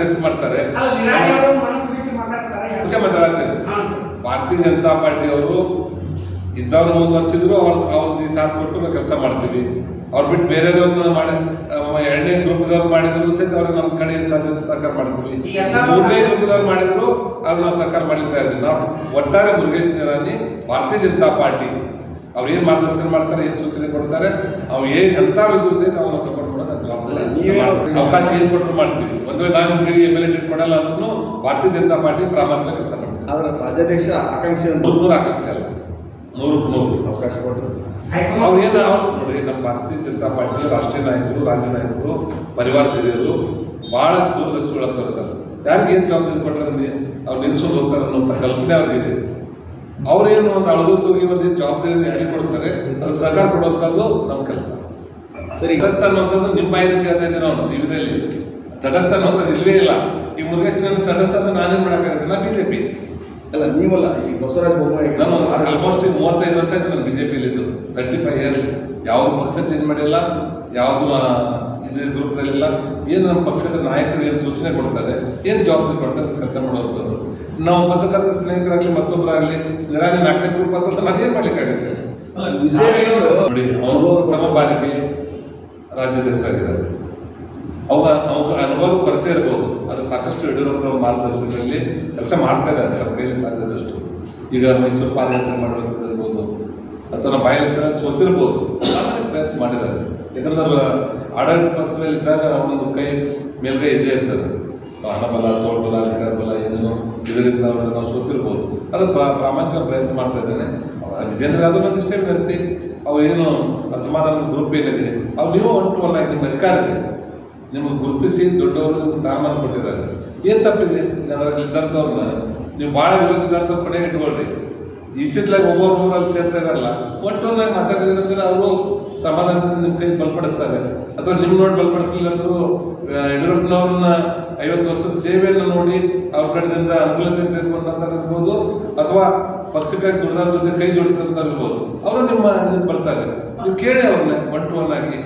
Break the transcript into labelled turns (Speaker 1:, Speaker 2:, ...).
Speaker 1: ರಾಜ್ಯಾಧ್ಯಕ್ಷ ಮಾಡ್ತಾರೆ. ಭಾರತೀಯ ಜನತಾ ಪಾರ್ಟಿ ಅವರು ಇದ್ದವ್ರು ಮುಂದುವರ್ಸಿದ್ರು, ಅವ್ರದ್ದು ಸಾಥ್ ಕೊಟ್ಟು ನಾವು ಕೆಲಸ ಮಾಡ್ತೀವಿ. ಅವ್ರು ಬಿಟ್ಟು ಬೇರೆದವ್ರನ್ನ ಮಾಡಿ ಎರಡನೇ ಗ್ರೂಪ್ದವ್ರು ಮಾಡಿದ್ರು ಸಹಿತ ಅವ್ರಿಗೆ ನಮ್ಮ ಕಡೆ ಸಾಧ್ಯತೆ ಸಹಕಾರ ಮಾಡ್ತೀವಿ. ಮೂರನೇ ಗ್ರೂಪ್ದವ್ರು ಮಾಡಿದ್ರು ಅವ್ರು ನಾವು ಸಹಕಾರ ಮಾಡಿರ್ತಾ ಇದ್ದೀವಿ. ನಾವು ಒಟ್ಟಾರೆ ಮುರುಗೇಶ್ ನಿರಾಣಿ ಭಾರತೀಯ ಜನತಾ ಪಾರ್ಟಿ ಅವ್ರು ಏನ್ ಮಾರ್ಗದರ್ಶನ ಮಾಡ್ತಾರೆ, ಏನ್ ಸೂಚನೆ ಕೊಡ್ತಾರೆ, ಅವ್ರು ಎಂತ ಇದ್ರು ಸಹಿತ ಅವ್ರನ್ನ ಸಪೋರ್ಟ್ ಮಾಡೋದು ಅವಕಾಶ ಏನ್ ಕೊಟ್ಟರು ಮಾಡ್ತೀವಿ. ಒಂದು ವೇಳೆ ನಾನು MLA ಕೊಡಲ್ಲ ಅಂದ್ರೂ ಭಾರತೀಯ ಜನತಾ ಪಾರ್ಟಿ ಪ್ರಾಮಾಣಿಕ ಕೆಲಸ ಮಾಡ್ತೀವಿ.
Speaker 2: ಆದ್ರೆ ರಾಜ್ಯಾಧ್ಯಕ್ಷ ಆಕಾಂಕ್ಷೆ
Speaker 1: 100 ಆಕಾಂಕ್ಷೆ ಅಲ್ಲ, 100 ಅವಕಾಶ ಕೊಟ್ಟರು. ಅವ್ರೇನು ನೋಡಿ, ನಮ್ಮ ಭಾರತೀಯ ಜನತಾ ಪಾರ್ಟಿ ರಾಷ್ಟ್ರೀಯ ನಾಯಕರು, ರಾಜ್ಯ ನಾಯಕರು, ಪರಿವಾರ ಹಿರಿಯರು ಬಹಳ ದೂರದರ್ಶಿ ಒಳಗಿರ್ತಾರೆ. ಯಾರಿಗೆ ಏನ್ ಜವಾಬ್ದಾರಿ ಕೊಟ್ಟರೆ ಅವ್ರು ನಿಲ್ಸೋದು ಹೋಗ್ತಾರೆ ಅನ್ನೋಂಥ ಕಲ್ಪನೆ ಅವ್ರಿಗಿದೆ. ಅವ್ರೇನು ಒಂದು ಅಳದು ತೂಗಿ ಒಂದು ಜವಾಬ್ದಾರಿ ಯಾರಿಗೆ ಕೊಡ್ತಾರೆ, ಅದು ಸಹಕಾರ ಕೊಡುವಂಥದ್ದು ನಮ್ಮ ಕೆಲಸ. ಸರಿ, ತಟಸ್ಥ ಅನ್ನುವಂಥದ್ದು ನಿಮ್ಮ ಬಾಯಿಂದ ಕೇಳ್ತಾ ಇದ್ದೀನಿ. ನಾವು ಟಿವಿದಲ್ಲಿ ತಟಸ್ಥ ಅನ್ನುವಂಥದ್ದು ಇಲ್ವೇ ಇಲ್ಲ. ಈ ಮುರುಗೇಶನ ತಟಸ್ಥ ಅಂತ ನಾನೇನ್ ಮಾಡೋಕ್ಕಾಗತ್ತಿಲ್ಲ. ಬಿಜೆಪಿ
Speaker 2: ಅಲ್ಲ, ನೀವಲ್ಲ, ಈ ಬಸವರಾಜ ಬೊಮ್ಮಾಯಿ
Speaker 1: ನಾನು ಆಲ್ಮೋಸ್ಟ್ 35 ವರ್ಷ ಆಯ್ತು ನಾನು ಬಿಜೆಪಿಯಲ್ಲಿ ಇದ್ದು. 35 ಇಯರ್ಸ್. ಯಾವ್ದು ಪಕ್ಷ ಚೇಂಜ್ ಮಾಡಿಲ್ಲ, ಯಾವ್ದು ಇದ್ರ ಗ್ರೂಪ್ದಲ್ಲಿಲ್ಲ. ಏನು ನಮ್ಮ ಪಕ್ಷದ ನಾಯಕರು ಏನು ಸೂಚನೆ ಕೊಡ್ತಾರೆ, ಏನು ಜವಾಬ್ದಾರಿ ಕೊಡ್ತಾರೆ ಕೆಲಸ ಮಾಡುವಂಥದ್ದು. ನಾವು ಪತ್ರಕರ್ತ ಸ್ನೇಹಿತರಾಗ್ಲಿ ಮತ್ತೊಬ್ಬರಾಗ್ಲಿ ನಿರಾಣಿ 4ನೇ ಗ್ರೂಪ್ ಅಂತ ನಾನೇನ್ ಮಾಡ್ಲಿಕ್ಕಾಗುತ್ತೆ ನೋಡಿ. ಅವರು ತಮ್ಮ ಬಾರಿಗೆ ರಾಜ್ಯಾಧ್ಯಕ್ಷರಾಗಿದ್ದಾರೆ. ಅವಾಗ ಅನುಭವ ಕೊರತೆ ಇರ್ಬೋದು, ಅದು ಸಾಕಷ್ಟು ಯಡಿಯೂರಪ್ಪನವ್ರ ಮಾರ್ಗದರ್ಶನದಲ್ಲಿ ಕೆಲಸ ಮಾಡ್ತಾ ಇದ್ದಾರೆ ಅವ್ರ ಕೈಲಿ ಸಾಧ್ಯದಷ್ಟು. ಈಗ ಮೈಸೂರು ಪಾದಯಾತ್ರೆ ಮಾಡುವಂಥದ್ದಿರ್ಬೋದು ಅಥವಾ ನಮ್ಮ ಬೈ ಎಲೆಕ್ಷನ್ ಸೋತಿರ್ಬೋದು, ಆಮೇಲೆ ಪ್ರಯತ್ನ ಮಾಡಿದ್ದಾರೆ. ಯಾಕಂದ್ರೆ ಆಡಳಿತ ಪಕ್ಷದಲ್ಲಿ ಇದ್ದಾಗ ಅವನೊಂದು ಕೈ ಮೇಲ್ಗೈ ಇದ್ದೇ ಇರ್ತದೆ. ಹಣಬಲ, ತೋಳ್ಬಲ, ಅಧಿಕಾರ ಬಲ ಏನೇನೋ ಇದರಿಂದ ನಾವು ಸೋತಿರ್ಬೋದು. ಅದು ಪ್ರಾಮಾಣಿಕ ಪ್ರಯತ್ನ ಮಾಡ್ತಾ ಇದ್ದೇನೆ. ವಿಜೇಂದ್ರ ಯಾದವ್ ಒಂದಿಷ್ಟೇ ವಿನಂತಿ, ಅವು ಏನು ಅಸಮಾಧಾನದ ಗ್ರೂಪ್ ಏನಿದೆ ಅವು ನೀವು ಹೊಂಟುವಲ್ಲ, ನಿಮ್ಮ ಅಧಿಕಾರ ಇದೆ, ನಿಮ್ಗೆ ಗುರುತಿಸಿ ದೊಡ್ಡವರು ನಿಮ್ಗೆ ಸ್ಥಾನಮಾನ ಕೊಟ್ಟಿದ್ದಾರೆ. ಏನ್ ತಪ್ಪಿದೆ ಅದರಲ್ಲಿ ಇದ್ದಂಥವ್ರನ್ನ ನೀವು ಭಾಳ ವಿರೋಧಿಸಿದಂಥ ಪಡೆ ಇಟ್ಕೊಳ್ರಿ. ಇತ್ತಿತ್ತಲಾಗಿ ಒಬ್ಬೊಬ್ಬರಲ್ಲಿ ಸೇರ್ತಾ ಇದಾರಲ್ಲ, ಒಟ್ಟೊಂದಾಗಿ ಮಾತಾಡಿದ್ರೆ ಅವರು ಸಮಾಧಾನದಿಂದ ನಿಮ್ಮ ಕೈ ಬಲಪಡಿಸ್ತಾರೆ. ಅಥವಾ ನಿಮ್ ನೋಡಿ ಬಲಪಡಿಸಲಿಲ್ಲ ಅಂದ್ರು ಯಡಿಯೂರಪ್ಪನವ್ರನ್ನ 50 ವರ್ಷದ ಸೇವೆಯನ್ನು ನೋಡಿ ಅವ್ರ ಕಡೆಯಿಂದ ಅನುಕೂಲತೆ ತೆಗೆದುಕೊಂಡಂತಿರ್ಬೋದು, ಅಥವಾ ಪಕ್ಷಕ್ಕಾಗಿ ದುಡ್ದಾರ ಜೊತೆ ಕೈ ಜೋಡಿಸಿದಂತ ಇರ್ಬೋದು. ಅವರು ನಿಮ್ಮ ಇದಕ್ಕೆ ಬರ್ತಾರೆ, ನೀವು ಕೇಳಿ ಅವ್ರನ್ನ 1 to 1 ಆಗಿ.